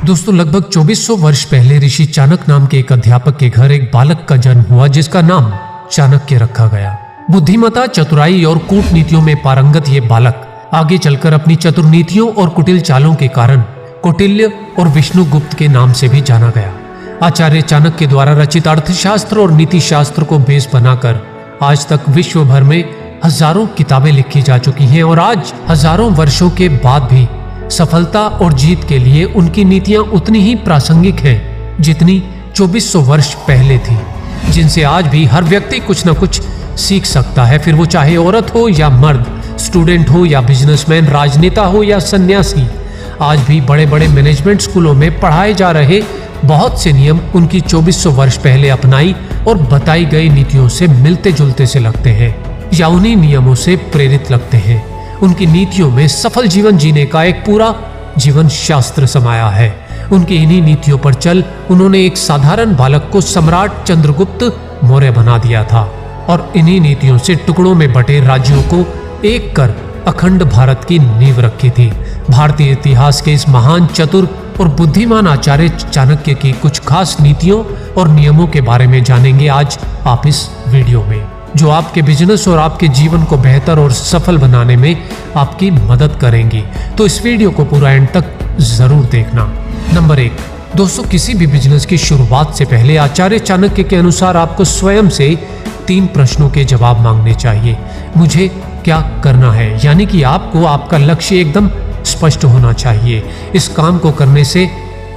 दोस्तों, लगभग 2400 वर्ष पहले ऋषि चाणक्य नाम के एक अध्यापक के घर एक बालक का जन्म हुआ जिसका नाम चाणक्य रखा गया। बुद्धिमत्ता, चतुराई और कूटनीतियों में पारंगत ये बालक आगे चलकर अपनी चतुर नीतियों और कुटिल चालों के कारण कौटिल्य और विष्णुगुप्त के नाम से भी जाना गया। आचार्य चाणक्य के द्वारा रचित अर्थशास्त्र और नीति शास्त्र को बेस बनाकर आज तक विश्व भर में हजारों किताबें लिखी जा चुकी हैं और आज हजारों वर्षों के बाद भी सफलता और जीत के लिए उनकी नीतियां उतनी ही प्रासंगिक हैं जितनी 2400 वर्ष पहले थी, जिनसे आज भी हर व्यक्ति कुछ न कुछ सीख सकता है, फिर वो चाहे औरत हो या मर्द, स्टूडेंट हो या बिजनेसमैन, राजनेता हो या सन्यासी। आज भी बड़े बड़े मैनेजमेंट स्कूलों में पढ़ाए जा रहे बहुत से नियम उनकी 2400 वर्ष पहले अपनाई और बताई गई नीतियों से मिलते जुलते से लगते हैं या उन्हीं नियमों से प्रेरित लगते हैं। उनकी नीतियों में सफल जीवन जीने का एक पूरा जीवन शास्त्र समाया है। उनकी इन्हीं नीतियों पर चल उन्होंने एक साधारण बालक को सम्राट चंद्रगुप्त मौर्य बना दिया था और इन्हीं नीतियों से टुकड़ों में बटे राज्यों को एक कर अखंड भारत की नींव रखी थी। भारतीय इतिहास के इस महान, चतुर और बुद्धिमान आचार्य चाणक्य की कुछ खास नीतियों और नियमों के बारे में जानेंगे आज आप इस वीडियो में, जो आपके बिजनेस और आपके जीवन को बेहतर और सफल बनाने में आपकी मदद करेंगी। तो इस वीडियो को पूरा एंड तक जरूर देखना। नंबर 1, दोस्तों, किसी भी बिजनेस की शुरुआत से पहले आचार्य चाणक्य के अनुसार आपको स्वयं से 3 प्रश्नों के जवाब मांगने चाहिए। मुझे क्या करना है, यानी कि आपको आपका लक्ष्य एकदम स्पष्ट होना चाहिए। इस काम को करने से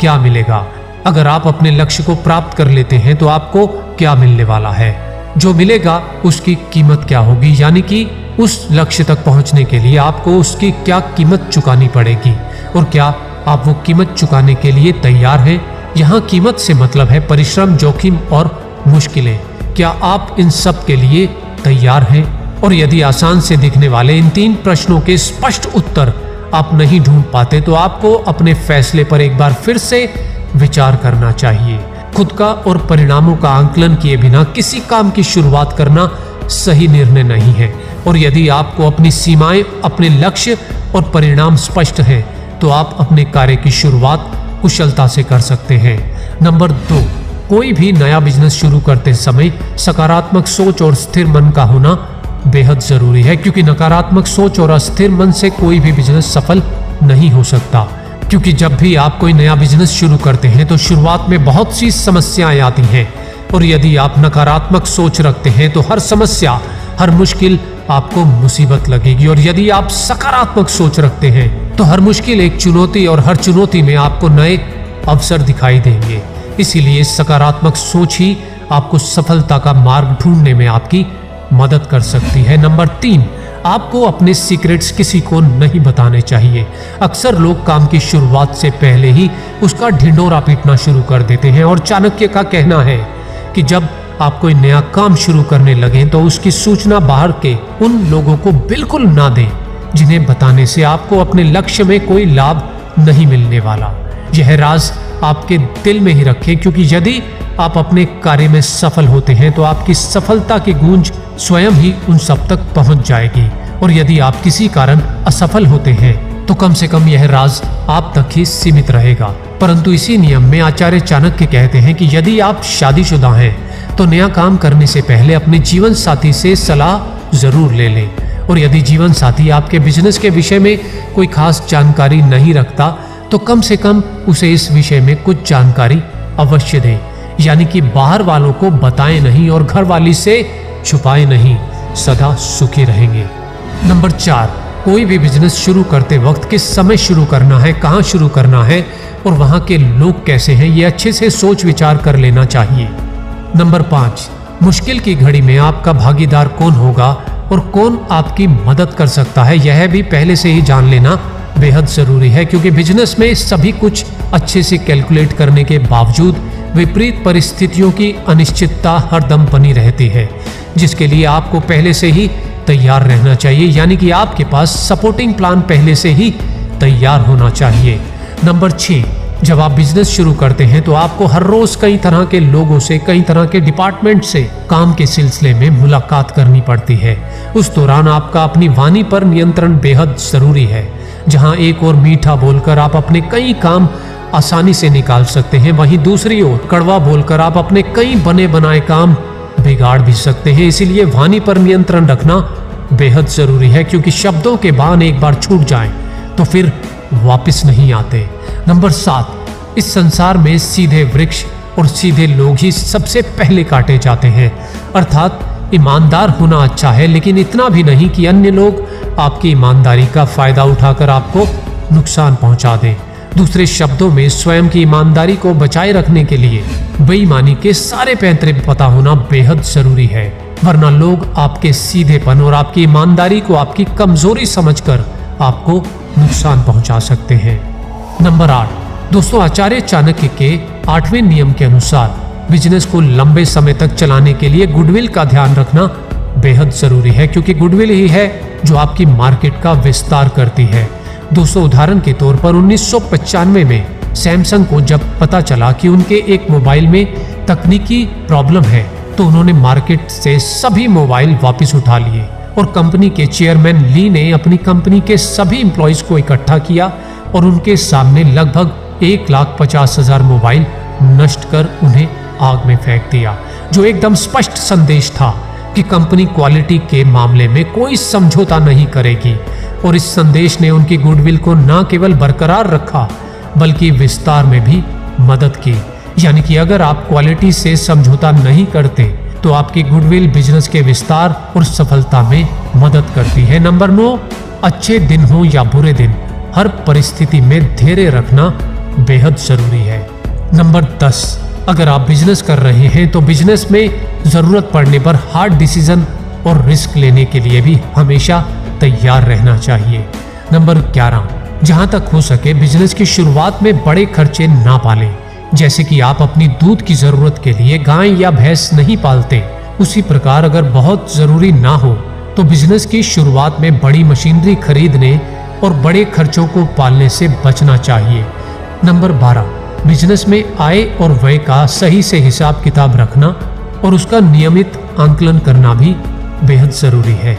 क्या मिलेगा? अगर आप अपने लक्ष्य को प्राप्त कर लेते हैं तो आपको क्या मिलने वाला है? जो मिलेगा उसकी कीमत क्या होगी, यानी कि उस लक्ष्य तक पहुंचने के लिए आपको उसकी क्या कीमत चुकानी पड़ेगी और क्या आप वो कीमत चुकाने के लिए तैयार हैं? यहाँ कीमत से मतलब है परिश्रम, जोखिम और मुश्किलें। क्या आप इन सब के लिए तैयार हैं? और यदि आसान से दिखने वाले इन 3 प्रश्नों के स्पष्ट उत्तर आप नहीं ढूंढ पाते तो आपको अपने फैसले पर एक बार फिर से विचार करना चाहिए। खुद का और परिणामों का आंकलन किए बिना किसी काम की शुरुआत करना सही निर्णय नहीं है। और यदि आपको अपनी सीमाएं, अपने लक्ष्य और परिणाम स्पष्ट हैं तो आप अपने कार्य की शुरुआत कुशलता से कर सकते हैं। नंबर 2, कोई भी नया बिजनेस शुरू करते समय सकारात्मक सोच और स्थिर मन का होना बेहद जरूरी है, क्योंकि नकारात्मक सोच और अस्थिर मन से कोई भी बिजनेस सफल नहीं हो सकता। क्योंकि जब भी आप कोई नया बिजनेस शुरू करते हैं तो शुरुआत में बहुत सी समस्याएं आती हैं और यदि आप नकारात्मक सोच रखते हैं तो हर समस्या, हर मुश्किल आपको मुसीबत लगेगी। और यदि आप सकारात्मक सोच रखते हैं तो हर मुश्किल एक चुनौती और हर चुनौती में आपको नए अवसर दिखाई देंगे। इसीलिए सकारात्मक सोच ही आपको सफलता का मार्ग ढूंढने में आपकी मदद कर सकती है। नंबर 3, आपको अपने सीक्रेट्स किसी को नहीं बताने चाहिए। अक्सर लोग काम की शुरुआत से पहले ही उसका ढिंढोरा पीटना शुरू कर देते हैं और चाणक्य का कहना है कि जब आप कोई नया काम शुरू करने लगे तो उसकी सूचना बाहर के उन लोगों को बिल्कुल ना दें जिन्हें बताने से आपको अपने लक्ष्य में कोई लाभ नहीं मिलने वाला। यह राज आपके दिल में ही रखें, क्योंकि यदि आप अपने कार्य में सफल होते हैं तो आपकी सफलता की गूंज स्वयं ही उन सब तक पहुंच जाएगी। और यदि आप किसी कारण असफल होते हैं तो कम से कम यह राज आप तक ही सीमित रहेगा। परंतु इसी नियम में आचार्य चाणक्य कहते हैं कि यदि आप शादीशुदा हैं तो नया काम करने से पहले अपने जीवन साथी से सलाह जरूर ले लें। और यदि जीवन साथी आपके बिजनेस के विषय में कोई खास जानकारी नहीं रखता तो कम से कम उसे इस विषय में कुछ जानकारी अवश्य दें, यानी कि बाहर वालों को बताएं नहीं और घर वाली से छुपाए नहीं, सदा सुखी रहेंगे। नंबर 4, कोई भी बिजनेस शुरू करते वक्त किस समय शुरू करना है, कहां शुरू करना है और वहां के लोग कैसे हैं, ये अच्छे से सोच विचार कर लेना चाहिए। नंबर 5, मुश्किल की घड़ी में आपका भागीदार कौन होगा और कौन आपकी मदद कर सकता है, यह भी पहले से ही जान लेना बेहद जरूरी है। क्योंकि बिजनेस में सभी कुछ अच्छे से कैलकुलेट करने के बावजूद विपरीत परिस्थितियों की अनिश्चितता हरदम बनी रहती है, जिसके लिए आपको पहले से ही तैयार रहना चाहिए, यानी कि आपके पास सपोर्टिंग प्लान पहले से ही तैयार होना चाहिए। नंबर 6, जब आप बिजनेस शुरू करते हैं तो आपको हर रोज कई तरह के लोगों से, कई तरह के डिपार्टमेंट से काम के सिलसिले में मुलाकात करनी पड़ती है। उस दौरान आपका अपनी वाणी पर नियंत्रण बेहद जरूरी है। जहां एक और मीठा बोलकर आप अपने कई काम आसानी से निकाल सकते हैं, वहीं दूसरी ओर कड़वा बोलकर आप अपने कई बने बनाए काम बिगाड़ भी सकते हैं। इसीलिए वाणी पर नियंत्रण रखना बेहद जरूरी है, क्योंकि शब्दों के बाण एक बार छूट जाएं तो फिर वापस नहीं आते। नंबर 7, इस संसार में सीधे वृक्ष और सीधे लोग ही सबसे पहले काटे जाते हैं। अर्थात ईमानदार होना अच्छा है, लेकिन इतना भी नहीं कि अन्य लोग आपकी ईमानदारी का फायदा उठाकर आपको नुकसान पहुंचा दें। दूसरे शब्दों में स्वयं की ईमानदारी को बचाए रखने के लिए बेईमानी के सारे पैंतरे पता होना बेहद जरूरी है, वरना लोग आपके सीधेपन और आपकी ईमानदारी को आपकी कमजोरी समझकर आपको नुकसान पहुंचा सकते हैं। नंबर 8, दोस्तों आचार्य चाणक्य के 8वें नियम के अनुसार बिजनेस को लंबे समय तक चलाने के लिए गुडविल का ध्यान रखना बेहद जरूरी है, क्योंकि गुडविल ही है जो आपकी मार्केट का विस्तार करती है। दोस्तों उदाहरण के तौर पर 1995 में सैमसंग को जब पता चला कि उनके एक मोबाइल में तकनीकी प्रॉब्लम है, तो उन्होंने मार्केट से सभी मोबाइल वापस उठा लिए और कंपनी के चेयरमैन ली ने अपनी कंपनी के सभी एम्प्लॉइज को इकट्ठा किया और उनके सामने लगभग 1,50,000 मोबाइल नष्ट कर उन्हें आग में फेंक दिया, जो एकदम स्पष्ट संदेश था कि कंपनी क्वालिटी के मामले में कोई समझौता नहीं करेगी। और इस संदेश ने उनकी गुडविल को न केवल बरकरार रखा बल्कि विस्तार में भी मदद की। यानी कि अगर आप क्वालिटी से समझौता नहीं करते तो आपकी गुडविल बिजनेस के विस्तार और सफलता में मदद करती है। नंबर 9, अच्छे दिन हो या बुरे दिन, हर परिस्थिति में धैर्य रखना बेहद जरूरी है। नंबर 10, अगर आप बिजनेस कर रहे हैं तो बिजनेस में जरूरत पड़ने पर हार्ड डिसीजन और रिस्क लेने के लिए भी हमेशा तैयार रहना चाहिए। नंबर 11, जहां तक हो सके बिजनेस की शुरुआत में बड़े खर्चे ना पालें। जैसे कि आप अपनी दूध की जरूरत के लिए गाय या भैंस नहीं पालते, उसी प्रकार अगर बहुत जरूरी ना हो तो बिजनेस की शुरुआत में बड़ी मशीनरी खरीदने और बड़े खर्चों को पालने से बचना चाहिए। नंबर 12, बिजनेस में आय और व्यय का सही से हिसाब किताब रखना और उसका नियमित आंकलन करना भी बेहद जरूरी है।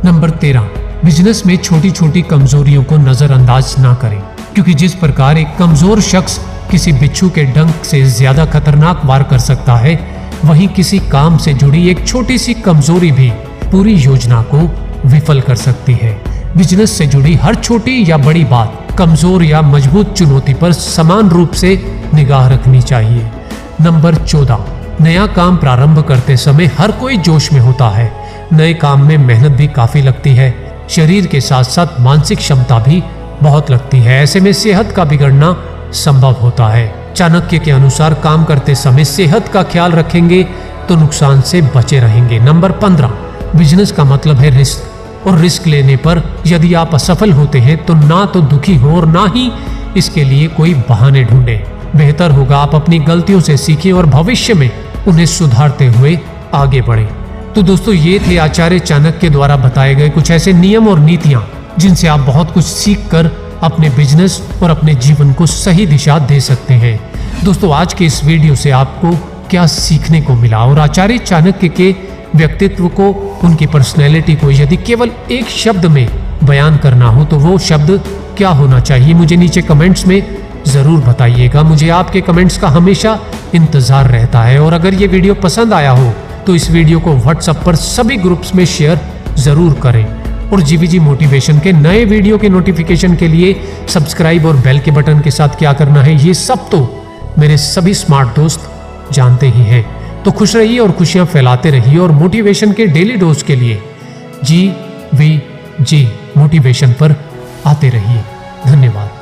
नंबर 13, बिजनेस में छोटी छोटी कमजोरियों को नजरअंदाज ना करें, क्योंकि जिस प्रकार एक कमजोर शख्स किसी बिच्छू के डंक से ज्यादा खतरनाक वार कर सकता है, वहीं किसी काम से जुड़ी एक छोटी सी कमजोरी भी पूरी योजना को विफल कर सकती है। बिजनेस से जुड़ी हर छोटी या बड़ी बात, कमजोर या मजबूत चुनौती पर समान रूप से निगाह रखनी चाहिए। नंबर 14, नया काम प्रारंभ करते समय हर कोई जोश में होता है। नए काम में मेहनत भी काफी लगती है, शरीर के साथ साथ मानसिक क्षमता भी बहुत लगती है। ऐसे में सेहत का बिगड़ना संभव होता है। चाणक्य के अनुसार काम करते समय सेहत का ख्याल रखेंगे तो नुकसान से बचे रहेंगे। नंबर 15, बिजनेस का मतलब है रिस्क, और रिस्क लेने पर यदि आप असफल होते हैं तो ना तो दुखी हो और ना ही इसके लिए कोई बहाने ढूंढें। बेहतर होगा आप अपनी गलतियों से सीखें और भविष्य में उन्हें सुधारते हुए आगे बढ़ें। तो दोस्तों ये थे आचार्य चाणक्य द्वारा बताए गए कुछ ऐसे नियम और नीतियां जिनसे आप बहुत कुछ सीख कर अपने बिजनेस और अपने जीवन को सही दिशा दे सकते हैं। दोस्तों आज के इस वीडियो से आपको क्या सीखने को मिला, और आचार्य चाणक्य के व्यक्तित्व को, उनकी पर्सनैलिटी को यदि केवल एक शब्द में बयान करना हो तो वो शब्द क्या होना चाहिए, मुझे नीचे कमेंट्स में जरूर बताइएगा। मुझे आपके कमेंट्स का हमेशा इंतजार रहता है। और अगर ये वीडियो पसंद आया हो तो इस वीडियो को व्हाट्सएप पर सभी ग्रुप्स में शेयर जरूर करें। और जीवीजी मोटिवेशन के नए वीडियो के नोटिफिकेशन के लिए सब्सक्राइब और बेल के बटन के साथ क्या करना है ये सब तो मेरे सभी स्मार्ट दोस्त जानते ही हैं। तो खुश रहिए और खुशियां फैलाते रहिए, और मोटिवेशन के डेली डोज के लिए GVG मोटिवेशन पर आते रहिए। धन्यवाद।